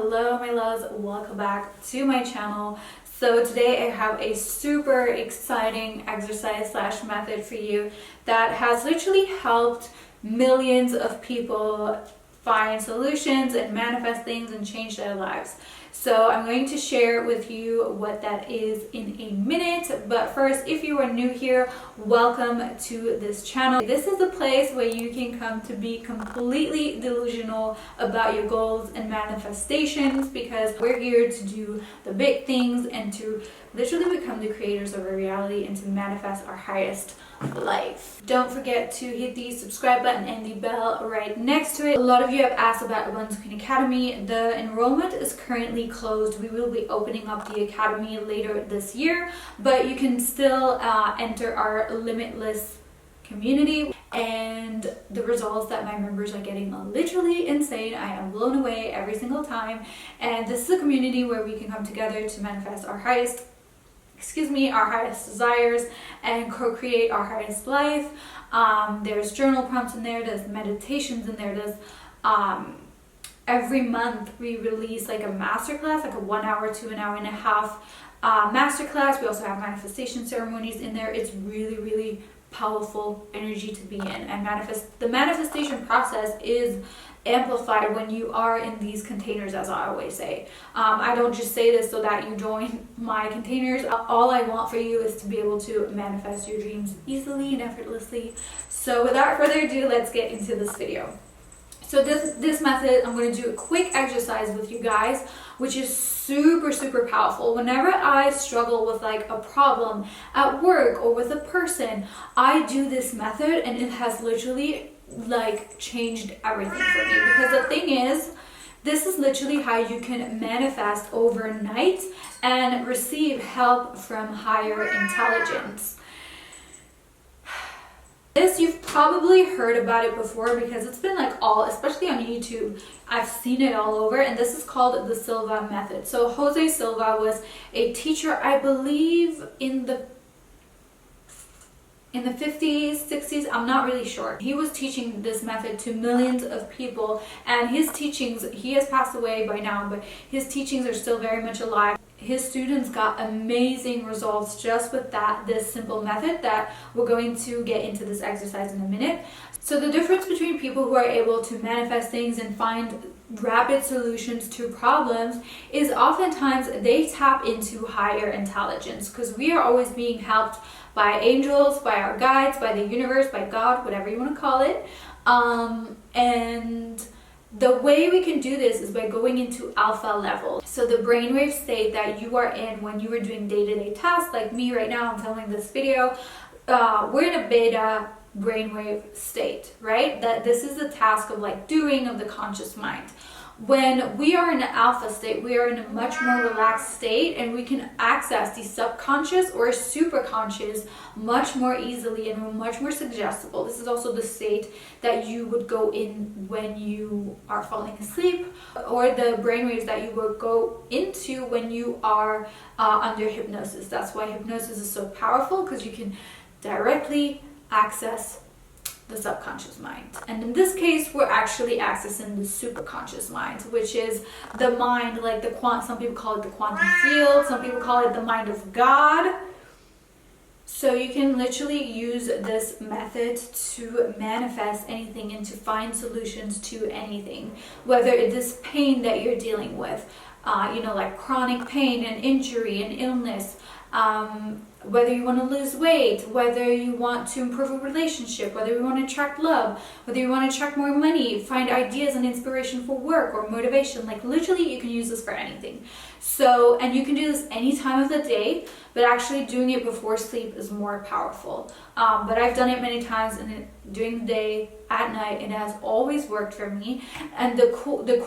Hello my loves, welcome back to my channel. So today I have a super exciting exercise slash method for you that has literally helped millions of people find solutions and manifest things and change their lives. So I'm going to share with you what that is in a minute, but first, if you are new here, welcome to this channel. This is a place where you can come to be completely delusional about your goals and manifestations, because we're here to do the big things and to literally become the creators of our reality and to manifest our highest life. Don't forget to hit the subscribe button and the bell right next to it. A lot of you have asked about Abundance Queen Academy. The enrollment is currently closed. We will be opening up the academy later this year, but you can still enter our limitless community, and the results that my members are getting are literally insane. I am blown away every single time, and this is a community where we can come together to manifest our highest desires and co-create our highest life. There's journal prompts in there, there's meditations in there, there's every month we release like a masterclass, like a 1 hour to an hour and a half masterclass. We also have manifestation ceremonies in there. It's really powerful energy to be in, and the manifestation process is amplified when you are in these containers, as I always say. I don't just say this so that you join my containers. All I want for you is to be able to manifest your dreams easily and effortlessly. So without further ado, let's get into this video. So this method, I'm going to do a quick exercise with you guys, which is super powerful. Whenever I struggle with like a problem at work or with a person, I do this method, and it has literally like changed everything for me. Because the thing is, this is literally how you can manifest overnight and receive help from higher intelligence. This, you've probably heard about it before because it's been like especially on YouTube, I've seen it all over, and this is called the Silva method. So Jose Silva was a teacher, I believe in the 50s, 60s, I'm not really sure. He was teaching this method to millions of people, and his teachings, he has passed away by now, but his teachings are still very much alive. His students got amazing results just with this simple method that we're going to get into this exercise in a minute. So the difference between people who are able to manifest things and find rapid solutions to problems is oftentimes they tap into higher intelligence, because we are always being helped by angels, by our guides, by the universe, by God, whatever you want to call it. And the way we can do this is by going into alpha level. So the brainwave state that you are in when you are doing day-to-day tasks, like me right now, I'm filming this video, we're in a beta brainwave state, right? That this is the task of like doing of the conscious mind. When we are in an alpha state, we are in a much more relaxed state, and we can access the subconscious or superconscious much more easily and much more suggestible. This is also the state that you would go in when you are falling asleep, or the brainwaves that you would go into when you are under hypnosis. That's why hypnosis is so powerful, because you can directly access the subconscious mind. And in this case, we're actually accessing the superconscious mind, which is the mind, like some people call it the quantum field, some people call it the mind of God. So you can literally use this method to manifest anything and to find solutions to anything, whether it is pain that you're dealing with, like chronic pain and injury and illness, whether you want to lose weight, whether you want to improve a relationship, whether you want to attract love, whether you want to attract more money, find ideas and inspiration for work or motivation. Like literally you can use this for anything. So, and you can do this any time of the day, but actually doing it before sleep is more powerful. But I've done it many times, and during the day, at night, it has always worked for me. And the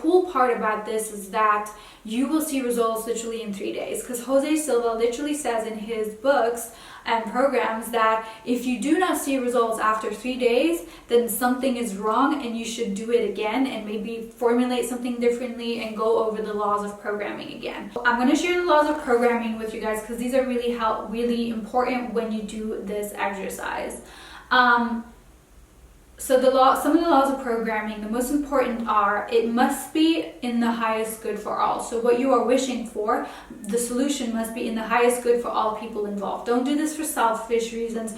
cool part about this is that you will see results literally in 3 days, because Jose Silva literally says in his books and programs that if you do not see results after 3 days, then something is wrong and you should do it again and maybe formulate something differently and go over the laws of programming again. I'm going to share the laws of programming with you guys, because these are really important when you do this exercise. So some of the laws of programming, the most important are, it must be in the highest good for all. So what you are wishing for, the solution must be in the highest good for all people involved. Don't do this for selfish reasons.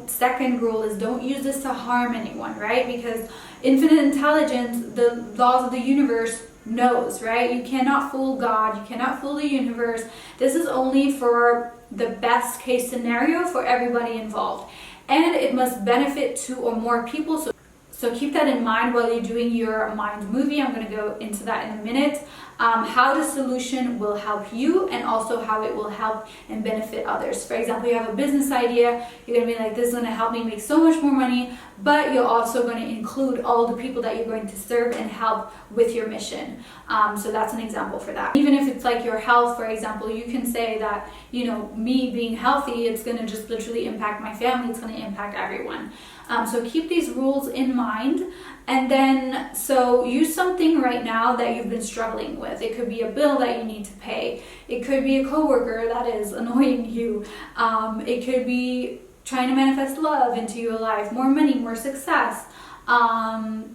Second rule is don't use this to harm anyone, right? Because infinite intelligence, the laws of the universe knows, right? You cannot fool God, you cannot fool the universe. This is only for the best case scenario for everybody involved. And it must benefit 2 or more people. So keep that in mind while you're doing your mind movie. I'm going to go into that in a minute. How the solution will help you and also how it will help and benefit others. For example, you have a business idea. You're going to be like, this is going to help me make so much more money, but you're also going to include all the people that you're going to serve and help with your mission. So that's an example for that. Even if it's like your health, for example, you can say that, you know, me being healthy, it's going to just literally impact my family. It's going to impact everyone. So keep these rules in mind. And then, so use something right now that you've been struggling with. It could be a bill that you need to pay. It could be a coworker that is annoying you. It could be trying to manifest love into your life, more money, more success,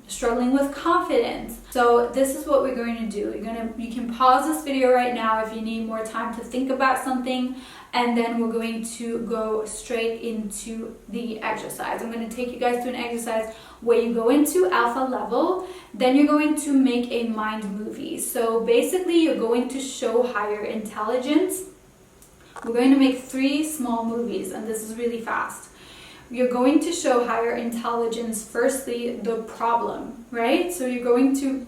struggling with confidence. So this is what we're going to do. You can pause this video right now if you need more time to think about something, and then we're going to go straight into the exercise. I'm going to take you guys to an exercise where you go into alpha level, then you're going to make a mind movie. So basically you're going to show higher intelligence. We're going to make 3 small movies, and this is really fast. You're going to show higher intelligence, firstly, the problem, right? So you're going to,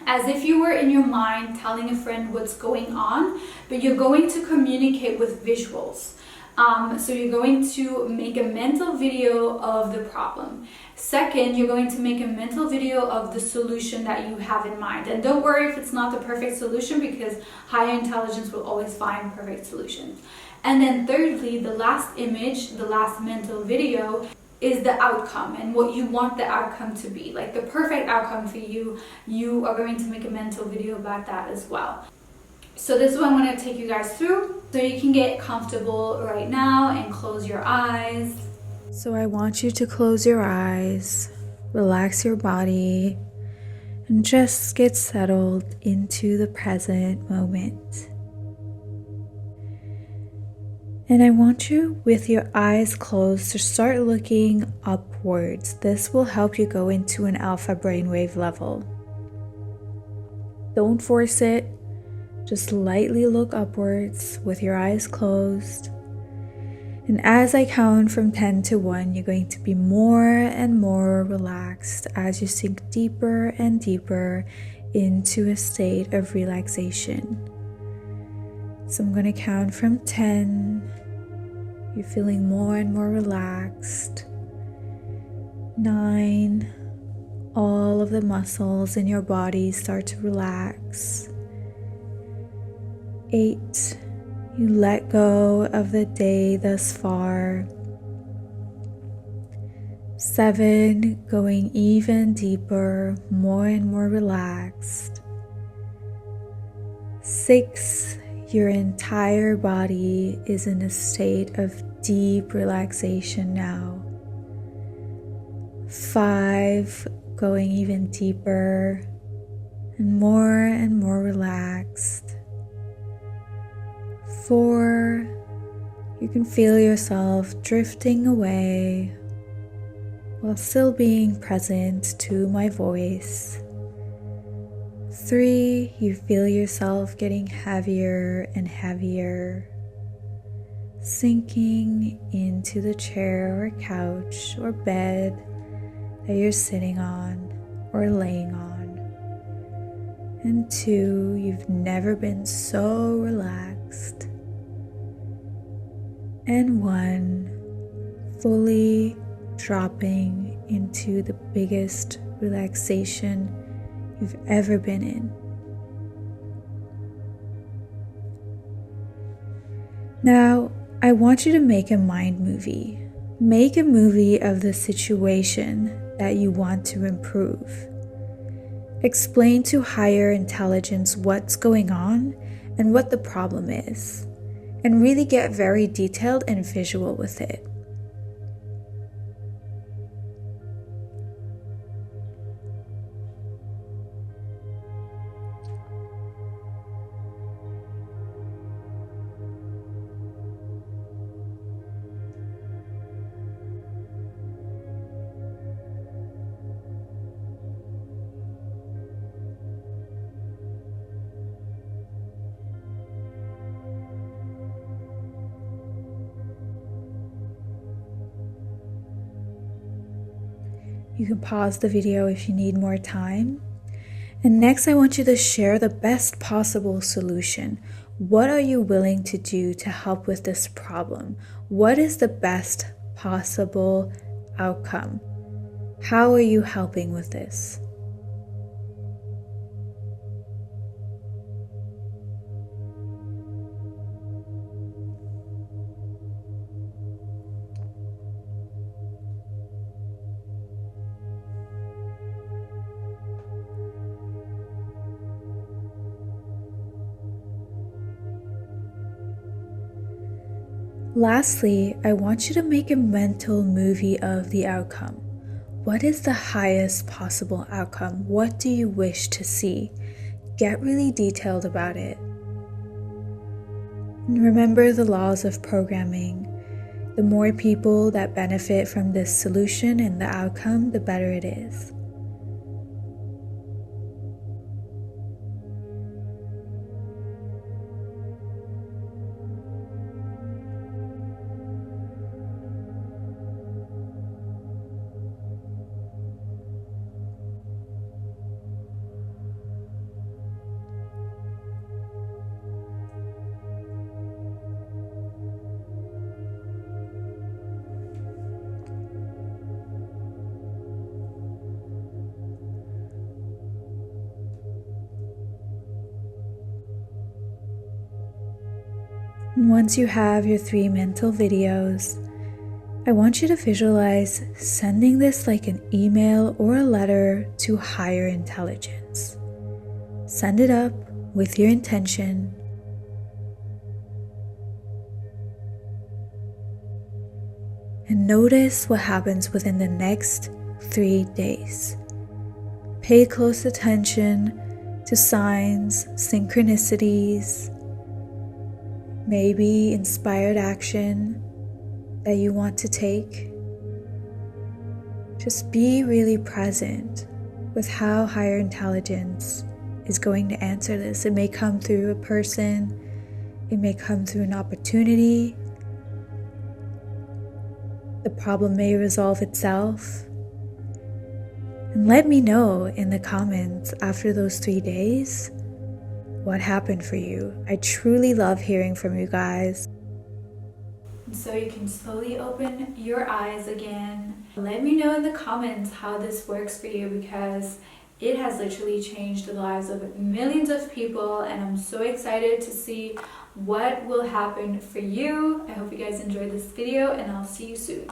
as if you were in your mind telling a friend what's going on, but you're going to communicate with visuals. So you're going to make a mental video of the problem. Second, you're going to make a mental video of the solution that you have in mind. And don't worry if it's not the perfect solution, because higher intelligence will always find perfect solutions. And then thirdly, the last image, the last mental video, is the outcome and what you want the outcome to be. Like the perfect outcome for you, you are going to make a mental video about that as well. So this is what I'm going to take you guys through, so you can get comfortable right now and close your eyes. So I want you to close your eyes, relax your body, and just get settled into the present moment. And I want you, with your eyes closed, to start looking upwards. This will help you go into an alpha brainwave level. Don't force it. Just lightly look upwards with your eyes closed. And as I count from 10 to 1, you're going to be more and more relaxed as you sink deeper and deeper into a state of relaxation. So I'm going to count from 10. You're feeling more and more relaxed. 9. All of the muscles in your body start to relax. 8. You let go of the day thus far. 7. Going even deeper, more and more relaxed. 6. Your entire body is in a state of deep relaxation now. 5. Going even deeper and more relaxed. 4. You can feel yourself drifting away while still being present to my voice. 3. You feel yourself getting heavier and heavier, sinking into the chair or couch or bed that you're sitting on or laying on. And 2. You've never been so relaxed. And 1. Fully dropping into the biggest relaxation you've ever been in. Now, I want you to make a mind movie. Make a movie of the situation that you want to improve. Explain to higher intelligence what's going on and what the problem is, and really get very detailed and visual with it. You can pause the video if you need more time. And next, I want you to share the best possible solution. What are you willing to do to help with this problem? What is the best possible outcome? How are you helping with this? Lastly, I want you to make a mental movie of the outcome. What is the highest possible outcome? What do you wish to see? Get really detailed about it. And remember the laws of programming. The more people that benefit from this solution and the outcome, the better it is. And once you have your 3 mental videos, I want you to visualize sending this like an email or a letter to higher intelligence. Send it up with your intention. And notice what happens within the next 3 days. Pay close attention to signs, synchronicities, maybe inspired action that you want to take. Just be really present with how higher intelligence is going to answer this. It may come through a person, it may come through an opportunity. The problem may resolve itself. And let me know in the comments after those 3 days what happened for you. I truly love hearing from you guys. So you can slowly open your eyes again. Let me know in the comments how this works for you, because it has literally changed the lives of millions of people, and I'm so excited to see what will happen for you. I hope you guys enjoyed this video, and I'll see you soon.